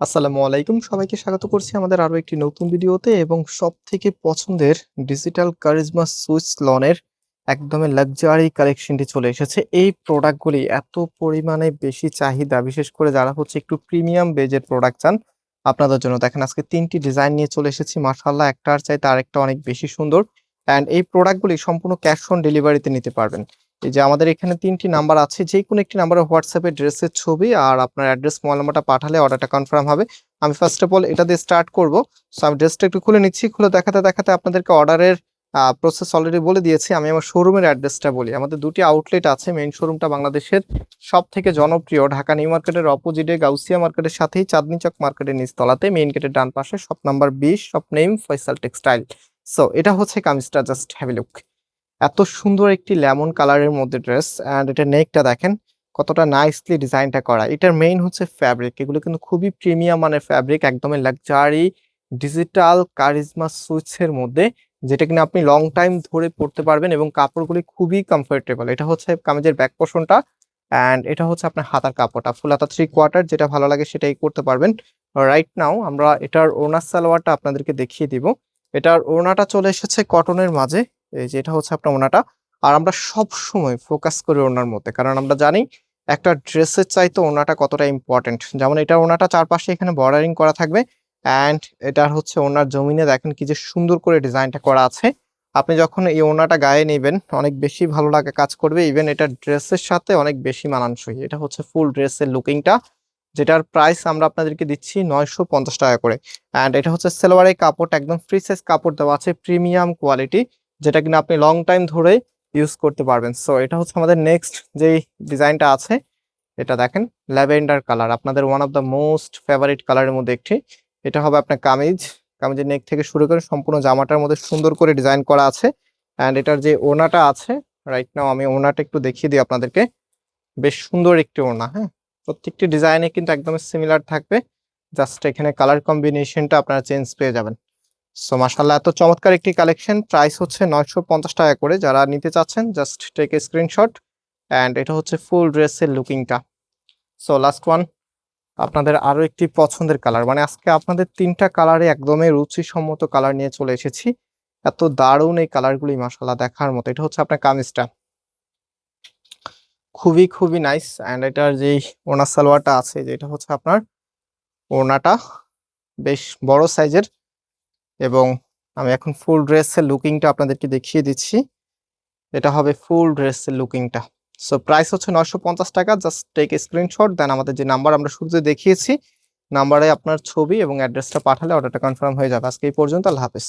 আসসালামু আলাইকুম, সবাইকে স্বাগত করছি আমাদের আরো একটি নতুন ভিডিওতে। এবং সব থেকে পছন্দের ডিজিটাল কারিজমা সুইস লনের একদমই লাক্সারি কালেকশনটি চলে এসেছে। এই প্রোডাক্টগুলি এত পরিমাণে বেশি চাহিদা, বিশেষ করে যারা হচ্ছে একটু প্রিমিয়াম বেজের প্রোডাক্ট চান আপনাদের জন্য। দেখেন আজকে তিনটি ডিজাইন নিয়ে চলে এসেছি, মাশাআল্লাহ একটার চাইতে আরেকটা অনেক বেশি সুন্দর। অ্যান্ড এই প্রোডাক্টগুলি সম্পূর্ণ ক্যাশ অন ডেলিভারিতে নিতে পারবেন। এই যে আমাদের এখানে তিনটি নাম্বার আছে, যে কোনো একটি নাম্বারে হোয়াটসঅ্যাপে ড্রেসের ছবি আর আপনার অ্যাড্রেস, মোবাইল নাম্বারটা পাঠালে অর্ডারটা কনফার্ম হবে। আমি ফার্স্ট অফ অল এটা দিয়ে স্টার্ট করব। সো আমি ড্রেসটা একটু খুলে নিচ্ছি। খুলে দেখাতে দেখাতে আপনাদেরকে অর্ডারের প্রসেস অলরেডি বলে দিয়েছি। আমি আমার শোরুমের অ্যাড্রেসটা বলি। আমাদের দুটি আউটলেট আছে। মেইন শোরুমটা বাংলাদেশের সব থেকে জনপ্রিয় ঢাকা নিউ মার্কেটের অপোজিটে গাউসিয়া মার্কেটের সাথেই চাঁদনী চক মার্কেটের নিচতলাতে, মেইন গেটের ডান পাশে, shop number 20, shop name Faisal textile. So এটা হচ্ছে কামিজটা, জাস্ট হ্যাভ এ লুক। এত সুন্দর একটি লেমন কালারের মধ্যে ড্রেস, অ্যান্ড এটা নেকটা দেখেন কতটা নাইসলি ডিজাইনটা করা। এটার মেইন হচ্ছে ফ্যাব্রিক, এগুলো কিন্তু খুবই প্রিমিয়াম মানের ফ্যাব্রিক, একদমই লাক্সারি ডিজিটাল কারিজমা সুইটসের মধ্যে, যেটা কিনা আপনি লং টাইম ধরে পড়তে পারবেন এবং কাপড়গুলি খুবই কমফোর্টেবল। এটা হচ্ছে কামিজের ব্যাক পোর্শনটা, অ্যান্ড এটা হচ্ছে আপনার হাতার কাপড়টা, ফুল হাতা 3/4, যেটা ভালো লাগে সেটাই করতে পারবেন। রাইট নাও আমরা এটার ওড়না সালোয়ারটা আপনাদেরকে দেখিয়ে দিব। এটার ওড়নাটা চলে এসেছে কটনের মাঝে। এই যে এটা হচ্ছে আপনার ওড়নাটা। আর আমরা সব সময় ফোকাস করি ওড়নার মধ্যে, কারণ আমরা জানি একটা ড্রেসের চাইতে ওড়নাটা কতটা ইম্পর্টেন্ট। যেমন এটা ওড়নাটা চারপাশে এখানে বর্ডারিং করা থাকবে, অ্যান্ড এটার হচ্ছে ওড়নার জমিনে দেখেন কি যে সুন্দর করে ডিজাইনটা করা আছে। আপনি যখন এই ওড়নাটা গায়ে নেবেন অনেক বেশি ভালো লাগে কাজ করবে, ইভেন এটা ড্রেসের সাথে অনেক বেশি মানানসই। এটা হচ্ছে ফুল ড্রেসের লুকিংটা, যেটার প্রাইস আমরা আপনাদেরকে দিচ্ছি 950 টাকা করে। অ্যান্ড এটা হচ্ছে সালোয়ারের কাপড়টা একদম ফ্রি সাইজ কাপড় দেওয়া আছে, প্রিমিয়াম কোয়ালিটি, যেটা কিনা আপনি লং টাইম ধরে ইউজ করতে পারবেন। সো এটা হচ্ছে আমাদের নেক্সট যেই ডিজাইনটা আছে। এটা দেখেন ল্যাভেন্ডার কালার, আপনাদের one of the most favourite কালারের মধ্যে একটি। এটা হবে আপনার কামিজ। কামিজের নেক থেকে শুরু করে সম্পূর্ণ জামাটার মধ্যে সুন্দর করে ডিজাইন করা আছে। অ্যান্ড এটার যে ওড়নাটা আছে, রাইট নাও আমি ওড়নাটা একটু দেখিয়ে দিই আপনাদেরকে। বেশ সুন্দর একটি ওড়না, হ্যাঁ, প্রত্যেকটি ডিজাইনে কিন্তু একদম সিমিলার থাকবে, জাস্ট এখানে কালার কম্বিনেশনটা আপনারা চেঞ্জ পেয়ে যাবেন। সো মাশাআল্লাহ এত চমৎকার একটি কালেকশন। প্রাইস হচ্ছে 950 টাকা করে। যারা নিতে চাচ্ছেন just take a screenshot. And এটা হচ্ছে ফুল ড্রেসের লুকিংটা। সো লাস্ট ওয়ান, আপনাদের আরো একটি পছন্দের কালার, মানে আজকে আপনাদের তিনটা কালারে একদমই রুচিসম্মত কালার নিয়ে চলে এসেছি। এত দারুণ এই কালারগুলি, মাশাআল্লাহ দেখার মতো। এটা হচ্ছে আপনার কামিজটা, খুবই খুবই নাইস। অ্যান্ড এটার যেই ওনার সালোয়ারটা আছে, যেটা হচ্ছে আপনার ওড়নাটা বেশ বড় সাইজের। এবং আমি এখন ফুল ড্রেসের লুকিংটা আপনাদেরকে দেখিয়ে দিচ্ছি। এটা হবে ফুল ড্রেসের লুকিংটা। সো প্রাইস হচ্ছে 950 টাকা। জাস্ট টেক এ স্ক্রিনশট, দেন আমাদের যে নাম্বার আমরা শুরুতে দেখিয়েছি নাম্বারে আপনার ছবি এবং অ্যাড্রেসটা পাঠালে অর্ডারটা কনফার্ম হয়ে যাবে। আজকে এই পর্যন্ত, আল্লাহ হাফেজ।